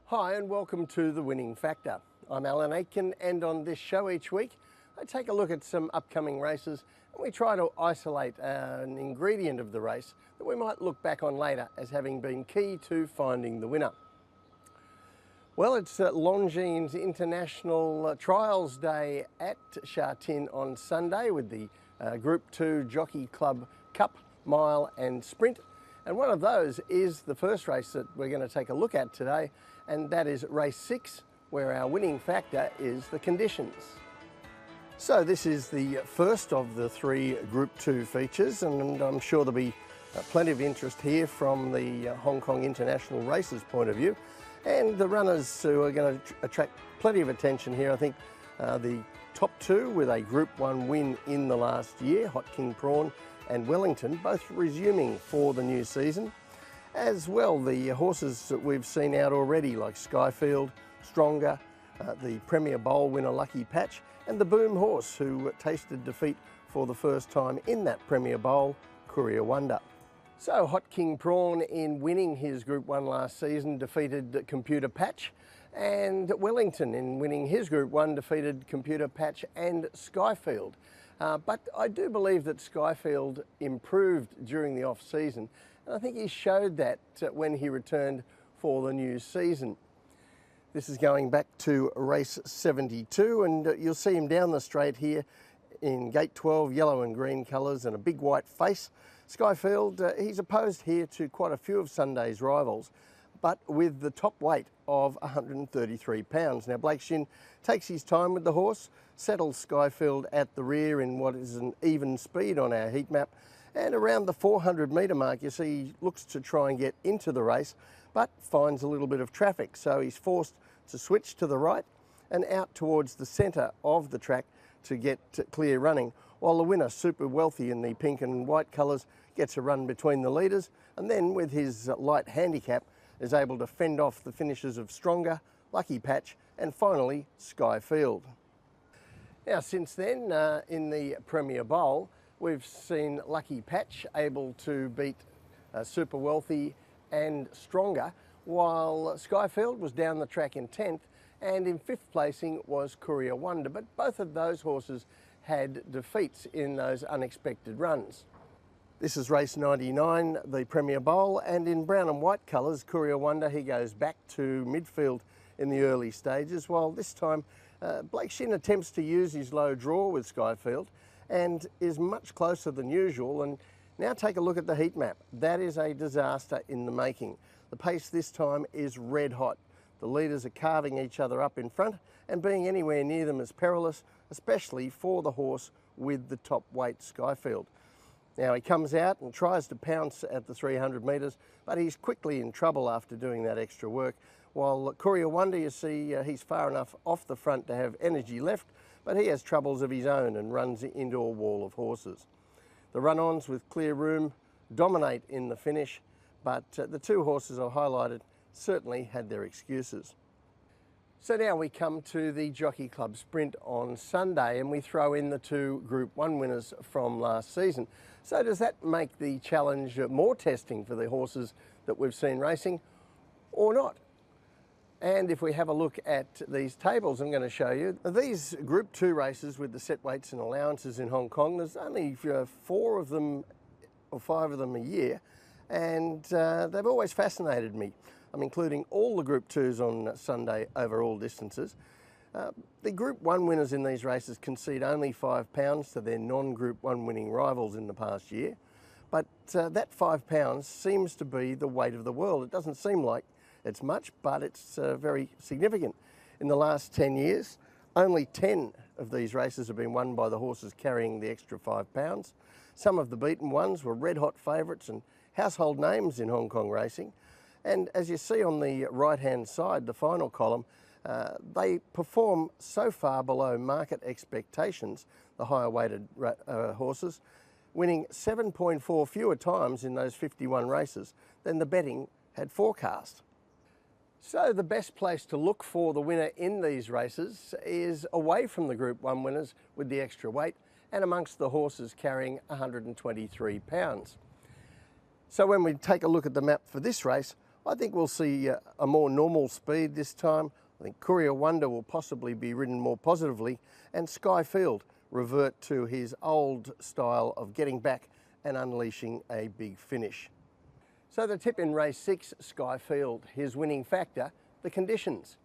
Hi and welcome to The Winning Factor. I'm Alan Aitken, and on this show each week I take a look at some upcoming races and we try to isolate an ingredient of the race that we might look back on later as having been key to finding the winner. Well, it's Longines International Trials Day at Sha Tin on Sunday with the Group 2 Jockey Club Cup, Mile and Sprint. And one of those is the first race that we're going to take a look at today, and that is race 6, where our winning factor is the conditions. So this is the first of the 3 Group 2 features, and I'm sure there'll be plenty of interest here from the Hong Kong International Races point of view. And the runners who are going to attract plenty of attention here, I think the top 2 with a Group 1 win in the last year, Hot King Prawn and Wellington, both resuming for the new season. As well, the horses that we've seen out already, like Skyfield, Stronger, the Premier Bowl winner Lucky Patch, and the Boom Horse, who tasted defeat for the first time in that Premier Bowl, Courier Wonder. So Hot King Prawn, in winning his Group 1 last season, defeated Computer Patch, and Wellington, in winning his Group 1, defeated Computer Patch and Skyfield. But I do believe that Skyfield improved during the off-season, and I think he showed that when he returned for the new season. This is going back to race 72, and you'll see him down the straight here in gate 12, yellow and green colours and a big white face. Skyfield, he's opposed here to quite a few of Sunday's rivals, but with the top weight of 133 pounds. Now Blake Shin takes his time with the horse, settles Skyfield at the rear in what is an even speed on our heat map, and around the 400 metre mark you see he looks to try and get into the race, but finds a little bit of traffic, so he's forced to switch to the right and out towards the centre of the track to get clear running, while the winner, Super Wealthy in the pink and white colours, gets a run between the leaders, and then with his light handicap is able to fend off the finishers of Stronger, Lucky Patch and finally Skyfield. Now since then, in the Premier Bowl, we've seen Lucky Patch able to beat Super Wealthy and Stronger, while Skyfield was down the track in 10th, and in 5th placing was Courier Wonder, but both of those horses had defeats in those unexpected runs. This is race 99, the Premier Bowl, and in brown and white colours, Courier Wonder, he goes back to midfield in the early stages, while this time Blake Shin attempts to use his low draw with Skyfield and is much closer than usual. And now take a look at the heat map. That is a disaster in the making. The pace this time is red hot. The leaders are carving each other up in front, and being anywhere near them is perilous, especially for the horse with the top weight, Skyfield. Now he comes out and tries to pounce at the 300 metres, but he's quickly in trouble after doing that extra work. While Courier Wonder, you see, he's far enough off the front to have energy left, but he has troubles of his own and runs into a wall of horses. The run-ons with clear room dominate in the finish, but the 2 horses I've highlighted certainly had their excuses. So now we come to the Jockey Club Sprint on Sunday, and we throw in the 2 Group 1 winners from last season. So does that make the challenge more testing for the horses that we've seen racing, or not? And if we have a look at these tables I'm going to show you, these Group 2 races with the set weights and allowances in Hong Kong, there's only 4 of them or 5 of them a year, and they've always fascinated me. I'm including all the Group 2s on Sunday over all distances. The Group 1 winners in these races concede only £5 to their non-Group 1 winning rivals in the past year, but that £5 seems to be the weight of the world. It doesn't seem like it's much, but it's very significant. In the last 10 years, only 10 of these races have been won by the horses carrying the extra £5. Some of the beaten ones were red-hot favourites and household names in Hong Kong racing. And as you see on the right-hand side, the final column, they perform so far below market expectations, the higher weighted horses, winning 7.4 fewer times in those 51 races than the betting had forecast. So the best place to look for the winner in these races is away from the Group 1 winners with the extra weight and amongst the horses carrying 123 pounds. So when we take a look at the map for this race, I think we'll see a more normal speed this time. I think Courier Wonder will possibly be ridden more positively, and Skyfield revert to his old style of getting back and unleashing a big finish. So the tip in race 6, Skyfield, his winning factor, the conditions.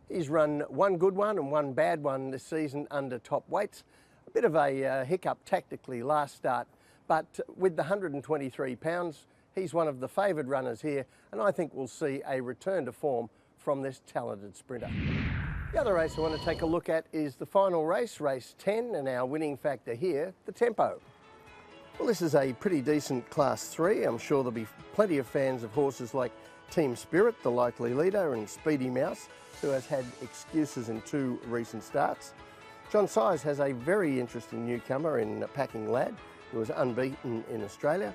He's run one good one and one bad one this season under top weights. A bit of a hiccup tactically last start, but with the 123 pounds, he's one of the favoured runners here, and I think we'll see a return to form from this talented sprinter. The other race I want to take a look at is the final race, race 10, and our winning factor here, the tempo. Well, this is a pretty decent Class 3. I'm sure there'll be plenty of fans of horses like Team Spirit, the likely leader, and Speedy Mouse, who has had excuses in 2 recent starts. John Size has a very interesting newcomer in Packing Lad, who was unbeaten in Australia.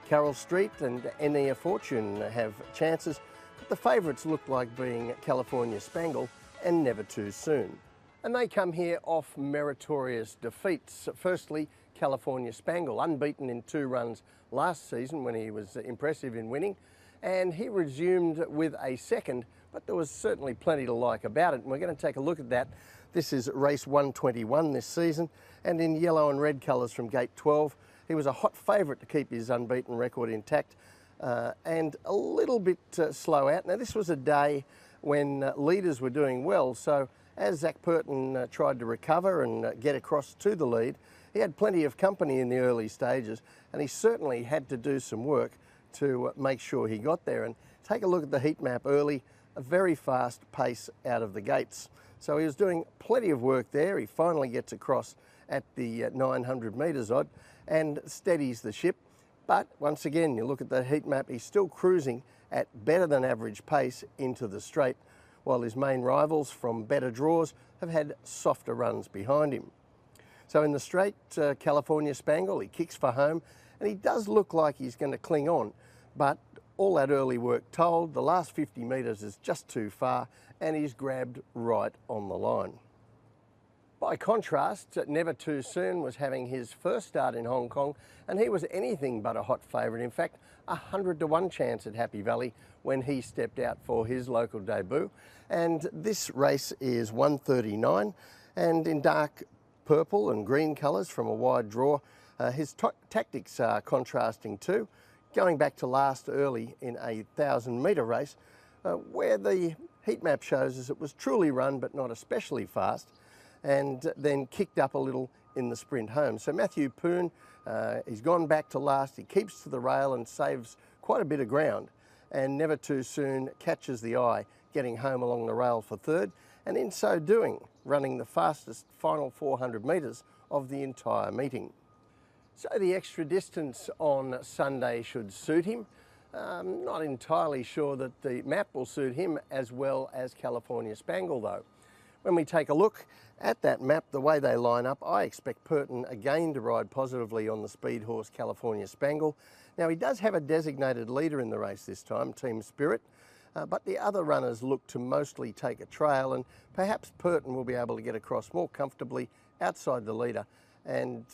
Carroll Street and Enia Fortune have chances, but the favourites look like being California Spangle and Never Too Soon. And they come here off meritorious defeats. Firstly, California Spangle, unbeaten in 2 runs last season when he was impressive in winning, and he resumed with a second, but there was certainly plenty to like about it, and we're going to take a look at that. This is race 121 this season, and in yellow and red colours from gate 12. He was a hot favourite to keep his unbeaten record intact, and a little bit slow out. Now this was a day when leaders were doing well, so as Zach Purton tried to recover and get across to the lead, he had plenty of company in the early stages, and he certainly had to do some work to make sure he got there. And take a look at the heat map early, a very fast pace out of the gates. So he was doing plenty of work there. He finally gets across at the 900 metres odd and steadies the ship. But once again, you look at the heat map, he's still cruising at better than average pace into the straight, while his main rivals from better draws have had softer runs behind him. So in the straight, California Spangle, he kicks for home, and he does look like he's going to cling on, but all that early work told, the last 50 metres is just too far, and he's grabbed right on the line. By contrast, Never Too Soon was having his first start in Hong Kong, and he was anything but a hot favourite. In fact, 100 to 1 chance at Happy Valley when he stepped out for his local debut. And this race is 139, and in dark purple and green colours from a wide draw. His tactics are contrasting too, going back to last early in a 1,000-metre race, where the heat map shows us it was truly run but not especially fast, and then kicked up a little in the sprint home. So Matthew Poon, he's gone back to last, he keeps to the rail and saves quite a bit of ground, and Never Too Soon catches the eye, getting home along the rail for third, and in so doing, running the fastest final 400 metres of the entire meeting. So the extra distance on Sunday should suit him. Not entirely sure that the map will suit him as well as California Spangle though. When we take a look at that map, the way they line up, I expect Purton again to ride positively on the speed horse California Spangle. Now he does have a designated leader in the race this time, Team Spirit, but the other runners look to mostly take a trail, and perhaps Purton will be able to get across more comfortably outside the leader. And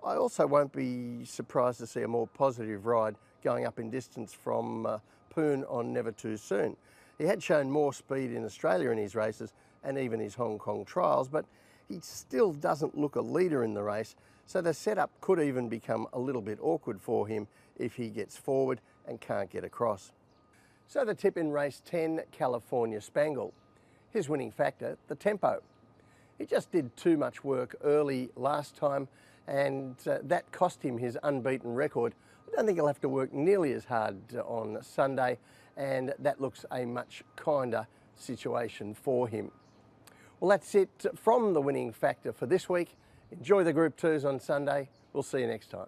I also won't be surprised to see a more positive ride going up in distance from Poon on Never Too Soon. He had shown more speed in Australia in his races and even his Hong Kong trials, but he still doesn't look a leader in the race, so the setup could even become a little bit awkward for him if he gets forward and can't get across. So the tip in race 10, California Spangle. His winning factor, the tempo. He just did too much work early last time, and that cost him his unbeaten record. I don't think he'll have to work nearly as hard on Sunday, and that looks a much kinder situation for him. Well, that's it from the winning factor for this week. Enjoy the Group 2s on Sunday. We'll see you next time.